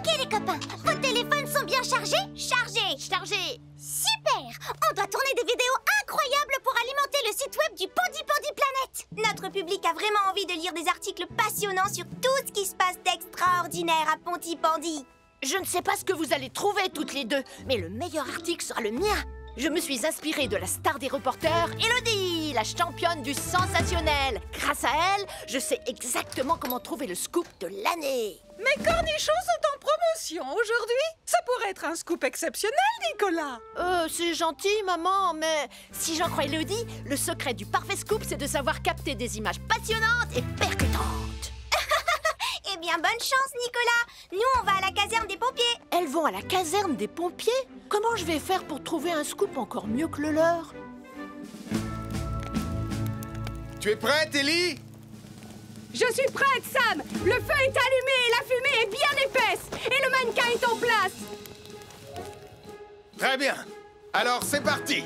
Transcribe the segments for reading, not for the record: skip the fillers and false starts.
Ok les copains, vos téléphones sont bien chargés? Chargés. Super. On doit tourner des vidéos incroyables pour alimenter le site web du Pandi Planet. Notre public a vraiment envie de lire des articles passionnants sur tout ce qui se passe d'extraordinaire à Pontypandy. Je ne sais pas ce que vous allez trouver toutes les deux, mais le meilleur article sera le mien. Je me suis inspirée de la star des reporters, Élodie, la championne du sensationnel. Grâce à elle, je sais exactement comment trouver le scoop de l'année. Mes cornichons sont en promotion aujourd'hui. Ça pourrait être un scoop exceptionnel, Nicolas. C'est gentil, maman, mais si j'en crois Élodie, le secret du parfait scoop, c'est de savoir capter des images passionnantes et percutantes. Eh bien, bonne chance, Nicolas. Nous, on va à la caserne des pompiers. Elles vont à la caserne des pompiers? Comment je vais faire pour trouver un scoop encore mieux que le leur? Tu es prête, Ellie? Je suis prête, Sam. Le feu est allumé et la fumée est bien épaisse. Et le mannequin est en place. Très bien. Alors, c'est parti.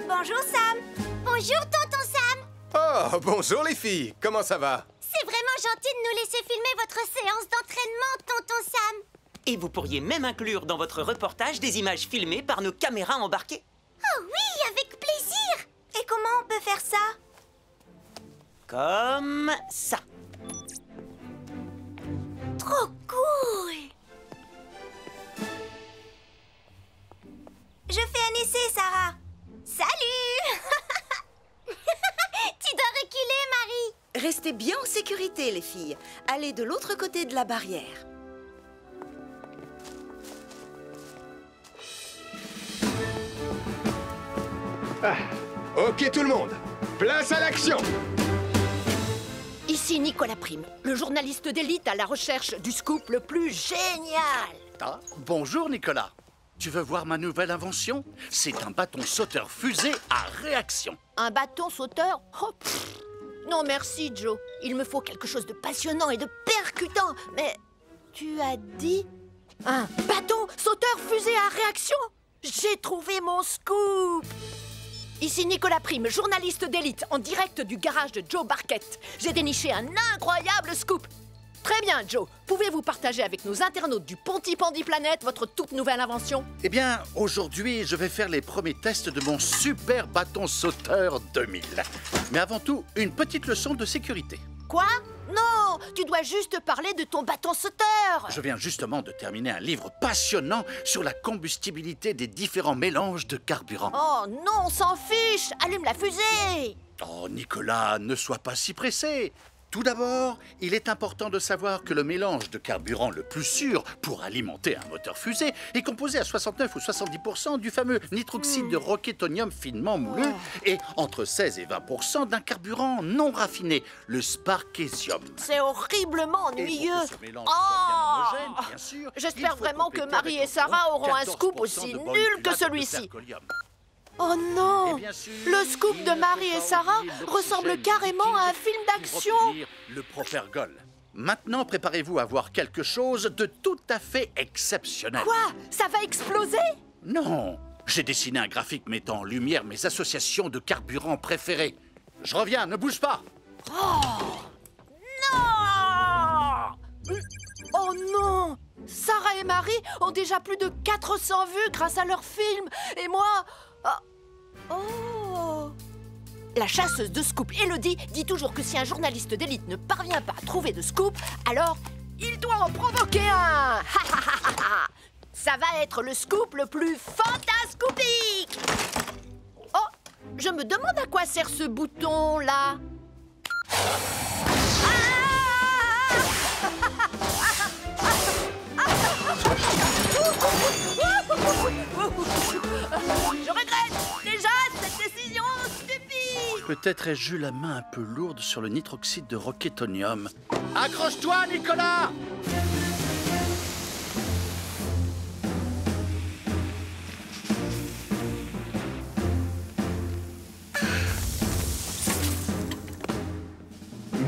Bonjour, Sam. Bonjour, tonton Sam. Oh, bonjour les filles. Comment ça va? C'est vraiment gentil de nous laisser filmer votre séance d'entraînement, tonton Sam. Et vous pourriez même inclure dans votre reportage des images filmées par nos caméras embarquées. Oh oui, avec plaisir. Et comment on peut faire ça? Comme ça. Trop cool. Je fais un essai, Sarah. Salut. Tu dois reculer, Marie. Restez bien en sécurité, les filles. Allez de l'autre côté de la barrière. Ah, ok tout le monde. Place à l'action. Ici Nicolas Prime, le journaliste d'élite à la recherche du scoop le plus génial. Ah, bonjour Nicolas. Tu veux voir ma nouvelle invention? C'est un bâton sauteur fusée à réaction. Un bâton sauteur? Oh, pff. Non merci Joe, il me faut quelque chose de passionnant et de percutant. Mais tu as dit un bâton sauteur fusée à réaction? J'ai trouvé mon scoop. Ici Nicolas Prime, journaliste d'élite, en direct du garage de Joe Barquette. J'ai déniché un incroyable scoop. Très bien, Joe. Pouvez-vous partager avec nos internautes du Pontypandy Planet votre toute nouvelle invention? Eh bien, aujourd'hui, je vais faire les premiers tests de mon super bâton sauteur 2000. Mais avant tout, une petite leçon de sécurité. Quoi? Non, tu dois juste parler de ton bâton sauteur. Je viens justement de terminer un livre passionnant sur la combustibilité des différents mélanges de carburant. Oh non, on s'en fiche. Allume la fusée. Oh, Nicolas, ne sois pas si pressé. Tout d'abord, il est important de savoir que le mélange de carburant le plus sûr pour alimenter un moteur fusée est composé à 69 ou 70% du fameux nitroxyde de roquetonium finement moulu et entre 16 et 20% d'un carburant non raffiné, le sparkésium. C'est horriblement ennuyeux. Et pour que ce mélange soit bien homogène, bien sûr, j'espère il faut vraiment que compléter Marie avec et Sarah environ auront un scoop 14% aussi de nul que polyhydrate de celui-ci. percolium. Oh non! Et bien sûr, Le scoop de il Marie ne et faut Sarah pas oublier ressemble l'oxygène carrément à un liquide film pour d'action. obtenir le propergol. Maintenant, préparez-vous à voir quelque chose de tout à fait exceptionnel. Quoi? Ça va exploser? Non, j'ai dessiné un graphique mettant en lumière mes associations de carburants préférés. Je reviens, ne bouge pas. Non! Oh non! Sarah et Marie ont déjà plus de 400 vues grâce à leur film. Et moi... Oh! La chasseuse de scoop Élodie dit toujours que si un journaliste d'élite ne parvient pas à trouver de scoop, alors il doit en provoquer un. Ça va être le scoop le plus fantascoopique. Oh, je me demande à quoi sert ce bouton-là. Je regrette déjà cette décision stupide. Peut-être ai-je eu la main un peu lourde sur le nitroxyde de roquetonium. Accroche-toi, Nicolas!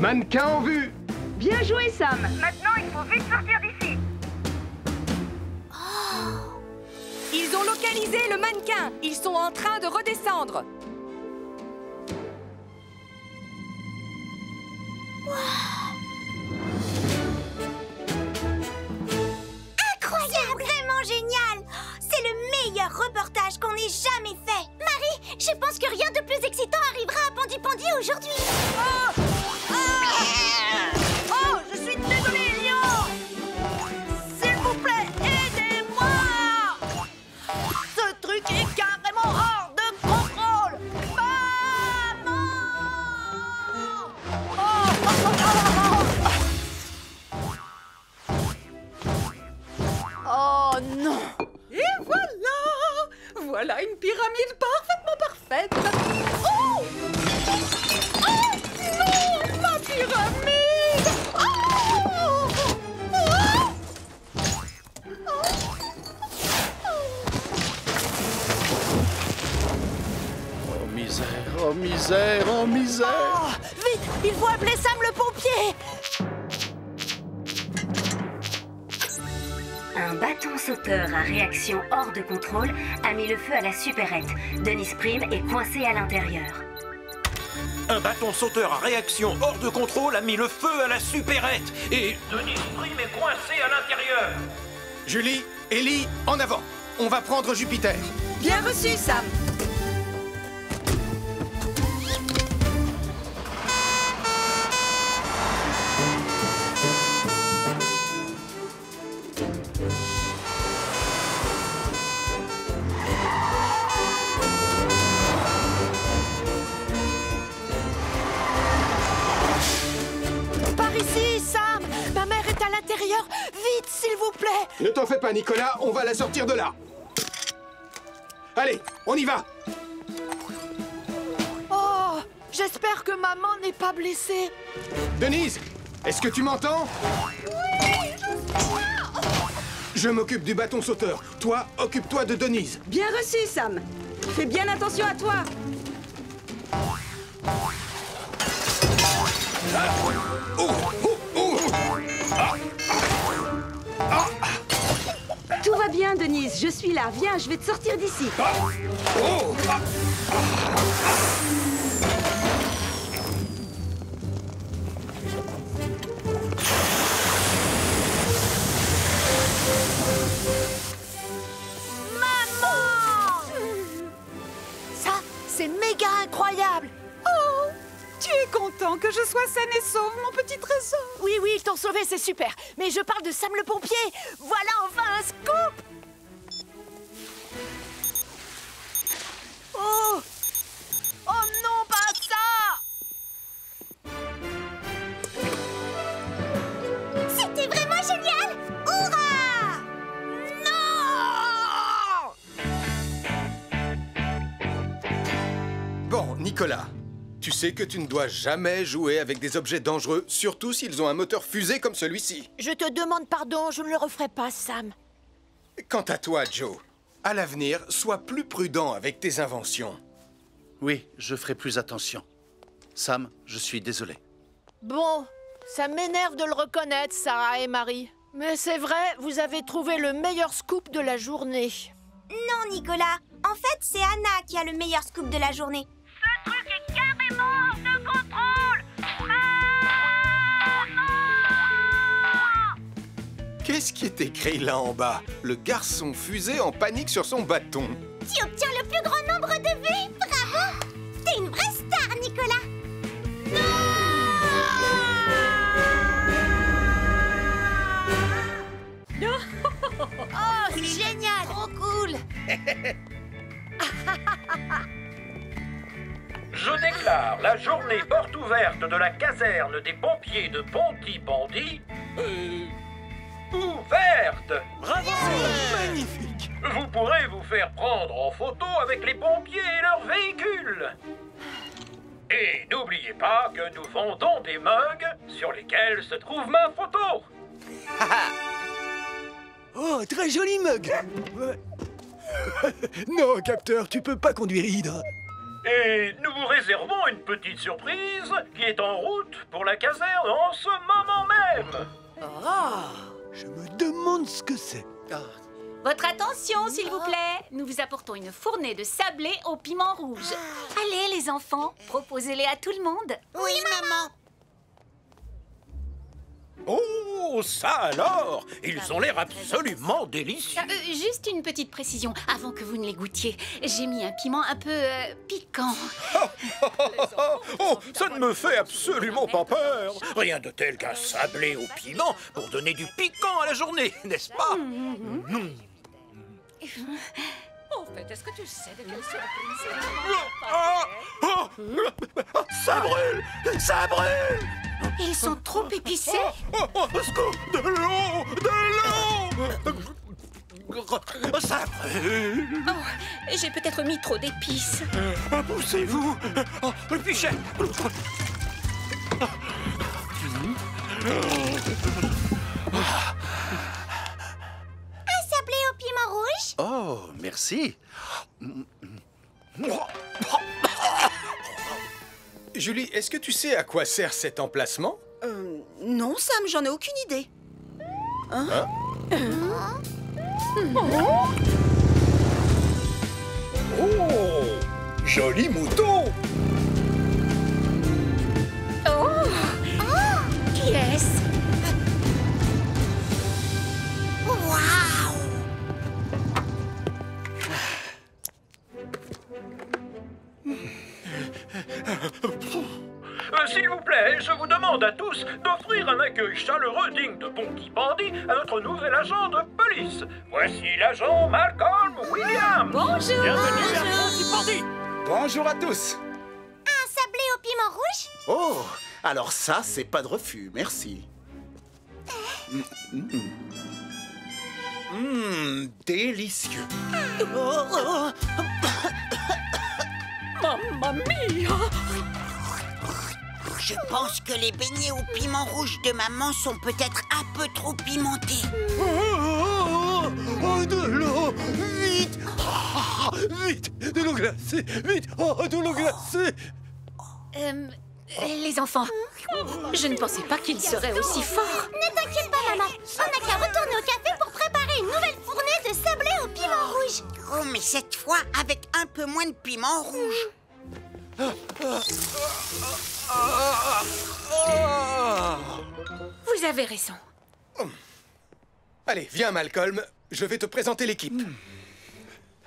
Mannequin en vue. Bien joué, Sam. Maintenant, il faut vite sortir d'ici. Ils ont localisé le mannequin. Ils sont en train de redescendre. misère, oh misère! Oh, vite, il faut appeler Sam le pompier. Un bâton sauteur à réaction hors de contrôle a mis le feu à la supérette. Denise Prime est coincée à l'intérieur. Un bâton sauteur à réaction hors de contrôle a mis le feu à la supérette. Et Denise Prime est coincée à l'intérieur. Julie, Ellie, en avant. On va prendre Jupiter. Bien reçu, Sam. Par ici, Sam. Ma mère est à l'intérieur. Vite, s'il vous plaît. Ne t'en fais pas, Nicolas, on va la sortir de là. Allez, on y va. Oh, j'espère que maman n'est pas blessée. Denise, est-ce que tu m'entends? Oui, je m'occupe du bâton sauteur. Toi, occupe-toi de Denise. Bien reçu, Sam. Fais bien attention à toi. Tout va bien, Denise. Je suis là. Viens, je vais te sortir d'ici. Ça, c'est méga incroyable. Oh, tu es content que je sois saine et sauve, mon petit trésor? Oui, oui, ils t'ont sauvé, c'est super. Mais je parle de Sam le pompier. Voilà enfin un scoop. Oh! Oh non, pas ça! C'était vraiment génial! Hurrah! Non! Bon, Nicolas, tu sais que tu ne dois jamais jouer avec des objets dangereux, surtout s'ils ont un moteur fusée comme celui-ci. Je te demande pardon, je ne le referai pas, Sam. Quant à toi, Joe, à l'avenir, sois plus prudent avec tes inventions. Oui, je ferai plus attention. Sam, je suis désolé. Bon, ça m'énerve de le reconnaître, Sarah et Marie. Mais c'est vrai, vous avez trouvé le meilleur scoop de la journée. Non, Nicolas. En fait, c'est Anna qui a le meilleur scoop de la journée. Ce truc est carrément hors de contrôle. Qu'est-ce qui est écrit là en bas? Le garçon fusée en panique sur son bâton. Tu obtiens le plus grand nombre de vues. Bravo! T'es une vraie star, Nicolas. Oh, c'est génial! Trop cool! Je déclare la journée porte ouverte de la caserne des pompiers de Pontypandy ouverte. Bravo! Magnifique! Vous pourrez vous faire prendre en photo avec les pompiers et leurs véhicules. Et n'oubliez pas que nous vendons des mugs sur lesquels se trouve ma photo. Oh, très joli mug. Non, capteur, tu peux pas conduire Hydre. Et nous vous réservons une petite surprise qui est en route pour la caserne en ce moment même. Je me demande ce que c'est. Votre attention, s'il vous plaît. Nous vous apportons une fournée de sablés au piment rouge. Allez, les enfants, proposez-les à tout le monde. Oui, maman. Oh, ça alors! Ils ont l'air absolument délicieux. Juste une petite précision, avant que vous ne les goûtiez. J'ai mis un piment un peu piquant. Oh, ça ne me fait absolument pas peur. Rien de tel qu'un sablé au piment pour donner du piquant à la journée, n'est-ce pas? En fait, est-ce que tu sais de quelle surprise Ça brûle! Ça brûle! Ils sont trop épicés. Scoop, de l'eau! De l'eau! Ça brûle! Oh, j'ai peut-être mis trop d'épices. Poussez-vous! Oh, le pichet! Un sablé au piment rouge? Oh, merci. Julie, est-ce que tu sais à quoi sert cet emplacement? Non, Sam, j'en ai aucune idée. Hein? Oh, joli mouton. Oh! Qui est-ce? Waouh! S'il vous plaît, je vous demande à tous d'offrir un accueil chaleureux digne de Pontypandy à notre nouvel agent de police. Voici l'agent Malcolm Williams. Bonjour! Bienvenue à Pontypandy. Bonjour à tous. Un sablé au piment rouge? Oh, alors ça, c'est pas de refus, merci. Délicieux. Mamma mia! Je pense que les beignets au piment rouge de maman sont peut-être un peu trop pimentés. Oh, de l'eau. Vite. Vite. De l'eau glacée. Vite. Oh, de l'eau glacée. Les enfants, je ne pensais pas qu'il serait aussi fort. Ne t'inquiète pas, maman. On n'a qu'à retourner au café pour préparer une nouvelle fournée de sablé au piment rouge. Oh, mais cette fois avec un peu moins de piment rouge. Vous avez raison. Allez, viens, Malcolm. Je vais te présenter l'équipe.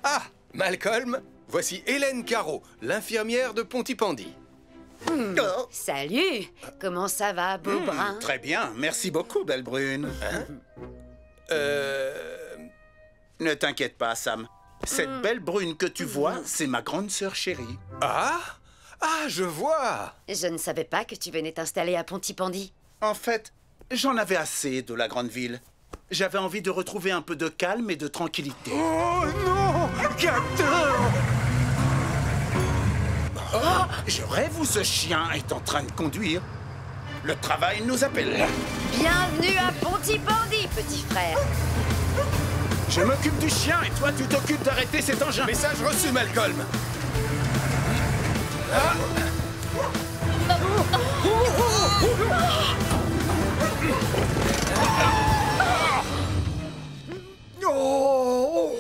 Ah, Malcolm, voici Hélène Caro, l'infirmière de Pontypandy. Salut. Comment ça va, beau brun? Très bien, merci beaucoup, belle brune. Ne t'inquiète pas, Sam. Cette belle brune que tu vois, c'est ma grande sœur chérie. Ah, je vois. Je ne savais pas que tu venais t'installer à Pontypandy. En fait, j'en avais assez de la grande ville. J'avais envie de retrouver un peu de calme et de tranquillité. Oh non, capteur. Oh, je rêve où ce chien est en train de conduire. Le travail nous appelle. Bienvenue à Pontypandy, petit frère. Je m'occupe du chien et toi, tu t'occupes d'arrêter cet engin. Message reçu, Malcolm. Oh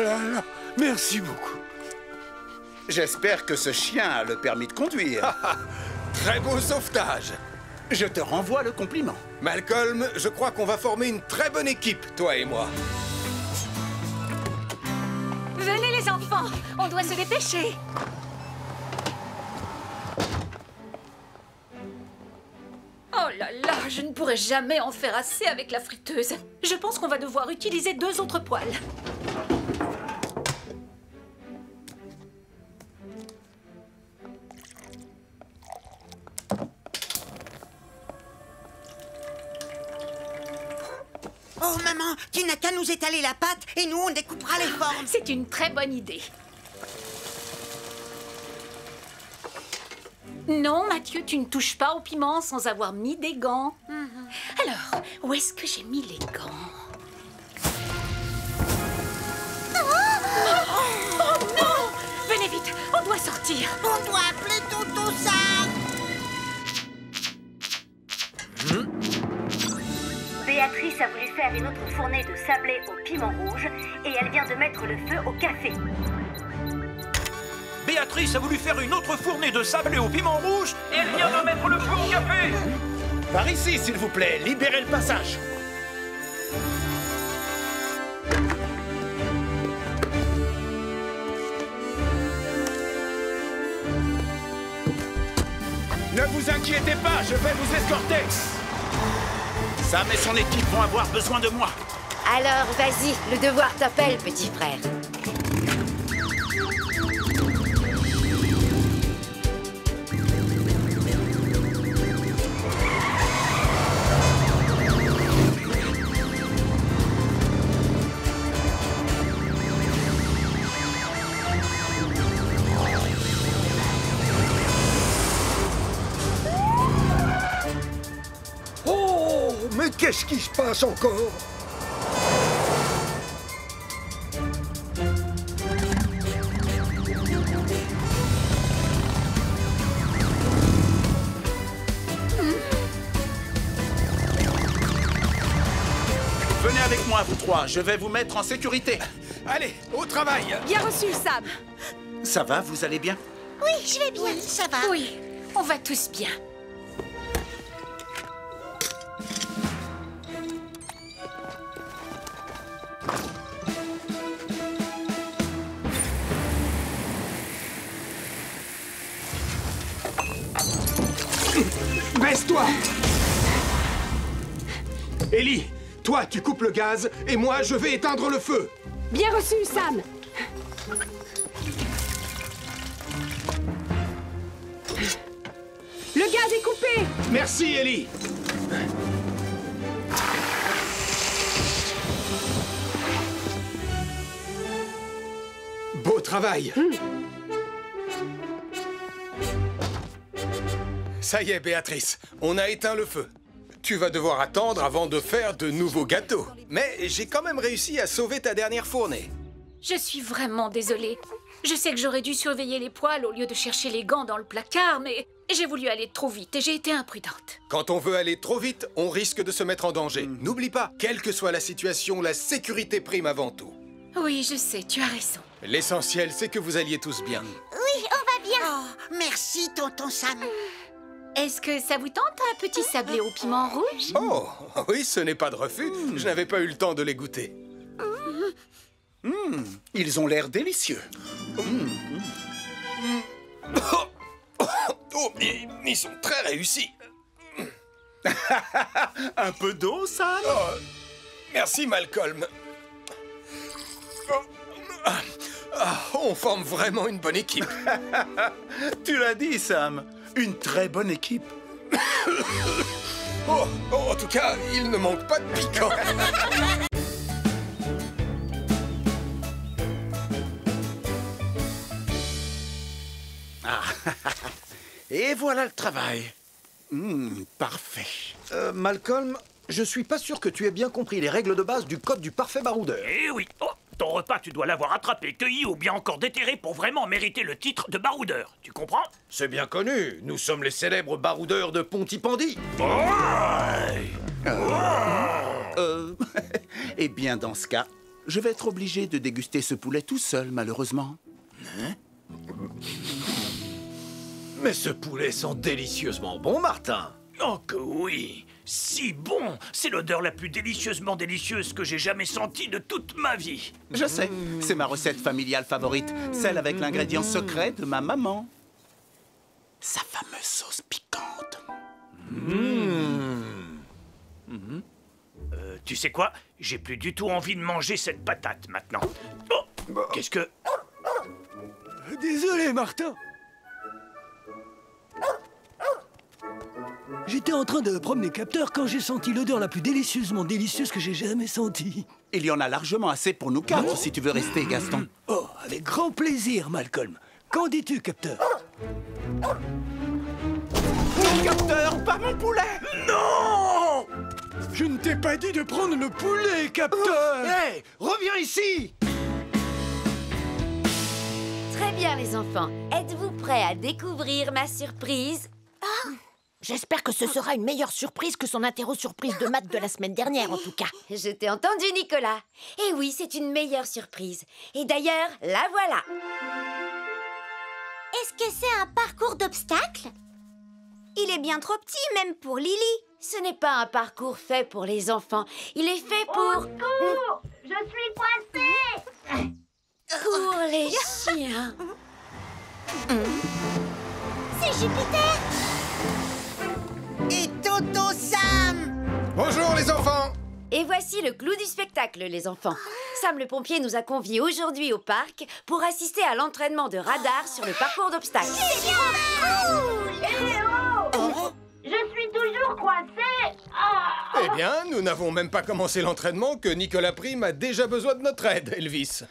là là, merci beaucoup. J'espère que ce chien a le permis de conduire. Très beau sauvetage. Je te renvoie le compliment. Malcolm, je crois qu'on va former une très bonne équipe, toi et moi. Venez les enfants, on doit se dépêcher. Oh là là, je ne pourrai jamais en faire assez avec la friteuse. Je pense qu'on va devoir utiliser 2 autres poêles. Oh maman, tu n'as qu'à nous étaler la pâte et nous on découpera les formes. C'est une très bonne idée. Non, Mathieu, tu ne touches pas au piment sans avoir mis des gants. Alors, où est-ce que j'ai mis les gants? Oh non! Venez vite, on doit sortir. On doit appeler Toto Sam. Béatrice a voulu faire une autre fournée de sablé au piment rouge et elle vient de mettre le feu au café. Béatrice a voulu faire une autre fournée de sablé au piment rouge et elle vient de mettre le feu au café. Par ici, s'il vous plaît, libérez le passage. Ne vous inquiétez pas, je vais vous escorter. Sam et son équipe vont avoir besoin de moi. Alors, vas-y, le devoir t'appelle, petit frère. Mais qu'est-ce qui se passe encore? Venez avec moi, vous trois. Je vais vous mettre en sécurité. Allez, au travail. Bien reçu, Sam. Ça va, vous allez bien? Oui, je vais bien. Oui, ça va. Oui, on va tous bien. Baisse-toi! Ellie, toi, tu coupes le gaz, et moi, je vais éteindre le feu. Bien reçu, Sam. Le gaz est coupé. Merci, Ellie. Beau travail. Ça y est, Béatrice, on a éteint le feu. Tu vas devoir attendre avant de faire de nouveaux gâteaux. Mais j'ai quand même réussi à sauver ta dernière fournée. Je suis vraiment désolée. Je sais que j'aurais dû surveiller les poêles au lieu de chercher les gants dans le placard, mais j'ai voulu aller trop vite et j'ai été imprudente. Quand on veut aller trop vite, on risque de se mettre en danger. N'oublie pas, quelle que soit la situation, la sécurité prime avant tout. Oui, je sais, tu as raison. L'essentiel, c'est que vous alliez tous bien. Oui, on va bien. Oh, merci, tonton Sam. Est-ce que ça vous tente un petit sablé au piment rouge? Oh, oui, ce n'est pas de refus. Je n'avais pas eu le temps de les goûter. Ils ont l'air délicieux. Oh, ils sont très réussis. Un peu d'eau, Sam? Oh, merci, Malcolm. On forme vraiment une bonne équipe. Tu l'as dit, Sam. Une très bonne équipe. Oh, en tout cas, il ne manque pas de piquant. Et voilà le travail. Parfait. Malcolm, je suis pas sûr que tu aies bien compris les règles de base du code du parfait baroudeur. Eh oui. Oh, ton repas, tu dois l'avoir attrapé, cueilli ou bien encore déterré pour vraiment mériter le titre de baroudeur. Tu comprends? C'est bien connu. Nous sommes les célèbres baroudeurs de Pontypandy. Eh bien, dans ce cas, je vais être obligé de déguster ce poulet tout seul, malheureusement. Mais ce poulet sent délicieusement bon, Martin. Oh que oui! Si bon! C'est l'odeur la plus délicieusement délicieuse que j'ai jamais sentie de toute ma vie. Je sais, c'est ma recette familiale favorite, celle avec l'ingrédient secret de ma maman. Sa fameuse sauce piquante. Tu sais quoi? J'ai plus du tout envie de manger cette patate maintenant. Oh! Qu'est-ce que... Désolé, Martin. J'étais en train de prendre mes capteurs quand j'ai senti l'odeur la plus délicieusement délicieuse que j'ai jamais sentie. Il y en a largement assez pour nous quatre, si tu veux rester, Gaston. Oh, avec grand plaisir, Malcolm. Qu'en dis-tu, capteur? Mon capteur, pas mon poulet! Non! Je ne t'ai pas dit de prendre le poulet, capteur! Hé, reviens ici! Très bien, les enfants. Êtes-vous prêts à découvrir ma surprise? J'espère que ce sera une meilleure surprise que son interro-surprise de maths de la semaine dernière, en tout cas. Je t'ai entendu, Nicolas. Et oui, c'est une meilleure surprise. Et d'ailleurs, la voilà. Est-ce que c'est un parcours d'obstacles? Il est bien trop petit, même pour Lily. Ce n'est pas un parcours fait pour les enfants. Il est fait pour... Au secours! Je suis coincée! Pour les chiens. C'est Jupiter! Et tonton Sam! Bonjour, les enfants! Et voici le clou du spectacle, les enfants. Sam le pompier nous a conviés aujourd'hui au parc pour assister à l'entraînement de radar sur le parcours d'obstacles. C'est bien cool! Je suis toujours coincée! Eh bien, nous n'avons même pas commencé l'entraînement que Nicolas Prime a déjà besoin de notre aide, Elvis.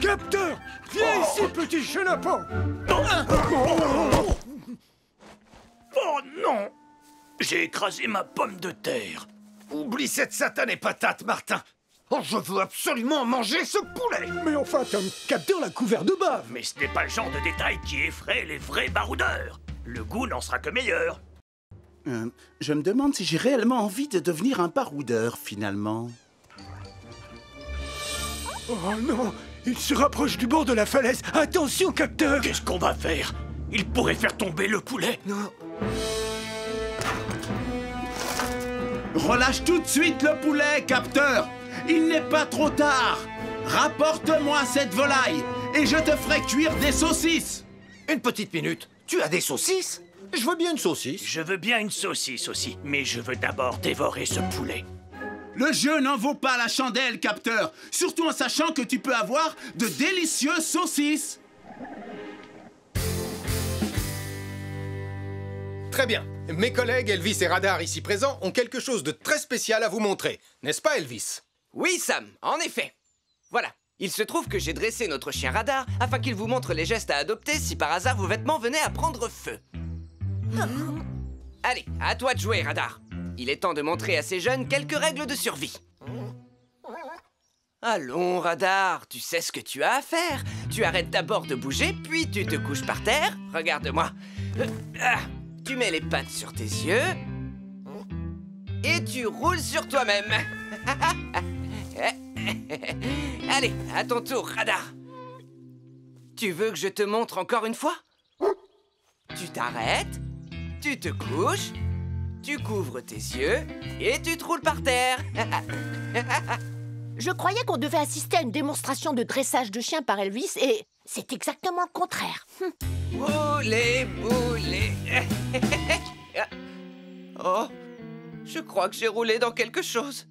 Capteur! Viens ici, petit chenapan! Oh non! J'ai écrasé ma pomme de terre. Oublie cette satanée patate, Martin. Oh, je veux absolument manger ce poulet! Mais enfin, ton capteur l'a couvert de bave! Mais ce n'est pas le genre de détail qui effraie les vrais baroudeurs. Le goût n'en sera que meilleur. Je me demande si j'ai réellement envie de devenir un baroudeur, finalement. Oh non! Il se rapproche du bord de la falaise. Attention, capteur! Qu'est-ce qu'on va faire? Il pourrait faire tomber le poulet. Non. Relâche tout de suite le poulet, capteur! Il n'est pas trop tard! Rapporte-moi cette volaille et je te ferai cuire des saucisses! Une petite minute. Tu as des saucisses? Je veux bien une saucisse. Je veux bien une saucisse aussi, mais je veux d'abord dévorer ce poulet. Le jeu n'en vaut pas la chandelle, capteur! Surtout en sachant que tu peux avoir de délicieuses saucisses! Très bien. Mes collègues Elvis et Radar ici présents ont quelque chose de très spécial à vous montrer. N'est-ce pas, Elvis? Oui, Sam, en effet. Voilà. Il se trouve que j'ai dressé notre chien Radar afin qu'il vous montre les gestes à adopter si par hasard vos vêtements venaient à prendre feu. Allez, à toi de jouer, Radar. Il est temps de montrer à ces jeunes quelques règles de survie. Allons, Radar, tu sais ce que tu as à faire. Tu arrêtes d'abord de bouger, puis tu te couches par terre. Regarde-moi. Tu mets les pattes sur tes yeux. Et tu roules sur toi-même. Allez, à ton tour, Radar. Tu veux que je te montre encore une fois? Tu t'arrêtes, tu te couches, tu couvres tes yeux et tu te roules par terre. Je croyais qu'on devait assister à une démonstration de dressage de chien par Elvis et c'est exactement le contraire. Boulet, boulet. Oh, je crois que j'ai roulé dans quelque chose.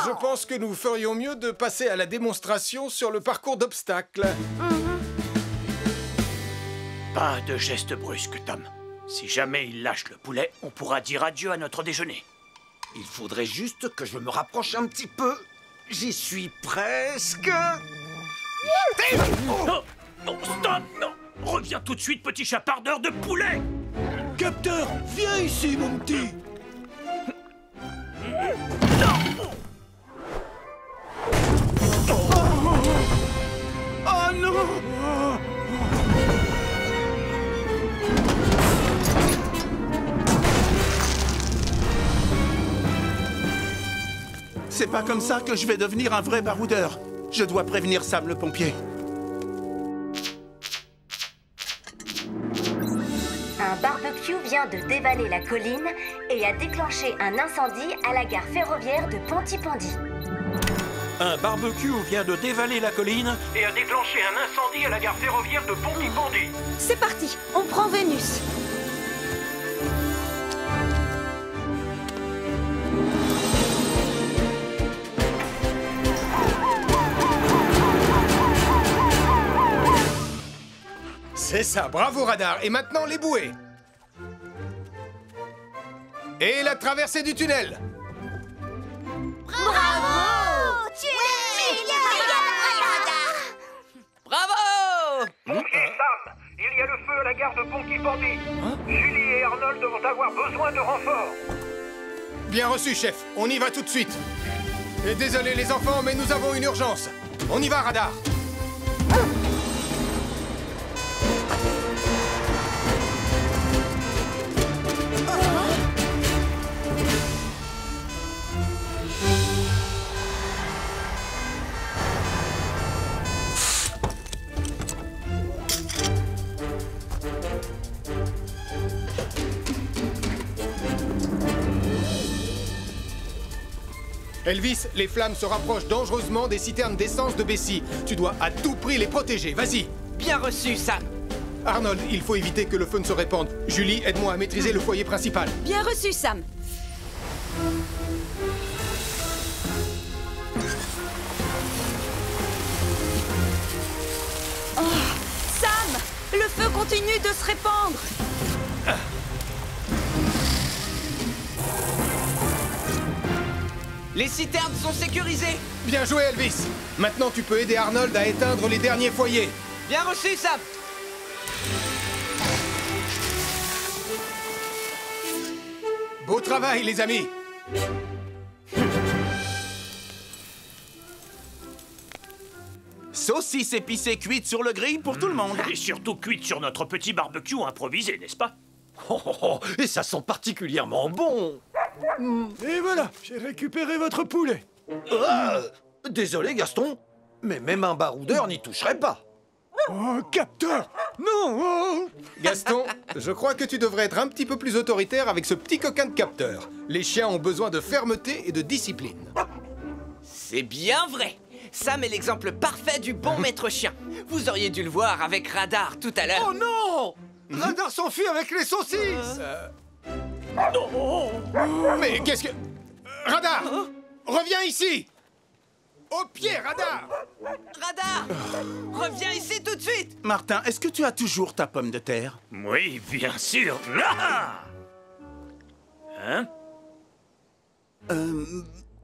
Je pense que nous ferions mieux de passer à la démonstration sur le parcours d'obstacles. Pas de geste brusque, Tom. Si jamais il lâche le poulet, on pourra dire adieu à notre déjeuner. Il faudrait juste que je me rapproche un petit peu. J'y suis presque. Non, non, stop, non. Reviens tout de suite, petit chapardeur de poulet. Capteur, viens ici, mon petit. Oh non! C'est pas comme ça que je vais devenir un vrai baroudeur. Je dois prévenir Sam le pompier. Un barbecue vient de dévaler la colline et a déclenché un incendie à la gare ferroviaire de Pontypandy. Un barbecue vient de dévaler la colline et a déclenché un incendie à la gare ferroviaire de Pontypandy. C'est parti, on prend Vénus. C'est ça, bravo Radar. Et maintenant les bouées. Et la traversée du tunnel. Bravo! Tu es Bravo! Pompier Sam, il y a le feu à la gare de Pontypandy. Julie et Arnold vont avoir besoin de renfort. Bien reçu, chef. On y va tout de suite. Et désolé les enfants, mais nous avons une urgence. On y va, Radar. Elvis, les flammes se rapprochent dangereusement des citernes d'essence de Bessie. Tu dois à tout prix les protéger, vas-y. Bien reçu, Sam. Arnold, il faut éviter que le feu ne se répande. Julie, aide-moi à maîtriser le foyer principal. Bien reçu, Sam. Oh, Sam, le feu continue de se répandre. Les citernes sont sécurisées. Bien joué, Elvis. Maintenant, tu peux aider Arnold à éteindre les derniers foyers. Bien reçu, Sam. Beau travail, les amis. Saucisse épicée cuite sur le grill pour tout le monde. Et surtout cuite sur notre petit barbecue improvisé, n'est-ce pas? Et ça sent particulièrement bon. Et voilà, j'ai récupéré votre poulet. Ah, désolé, Gaston, mais même un baroudeur n'y toucherait pas. Oh, capteur! Non! Oh. Gaston, je crois que tu devrais être un petit peu plus autoritaire avec ce petit coquin de capteur. Les chiens ont besoin de fermeté et de discipline. C'est bien vrai. Sam est l'exemple parfait du bon maître chien. Vous auriez dû le voir avec Radar tout à l'heure. Oh non! Radar s'enfuit avec les saucisses. Mais qu'est-ce que... Radar! Reviens ici! Au pied, Radar! Radar! Reviens ici tout de suite! Martin, est-ce que tu as toujours ta pomme de terre? Oui, bien sûr. Ah! Hein?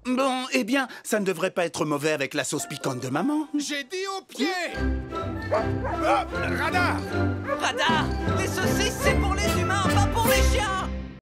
Bon, eh bien, ça ne devrait pas être mauvais avec la sauce piquante de maman. J'ai dit au pied! Hop, Radar! Radar! Les saucisses, c'est pour les humains!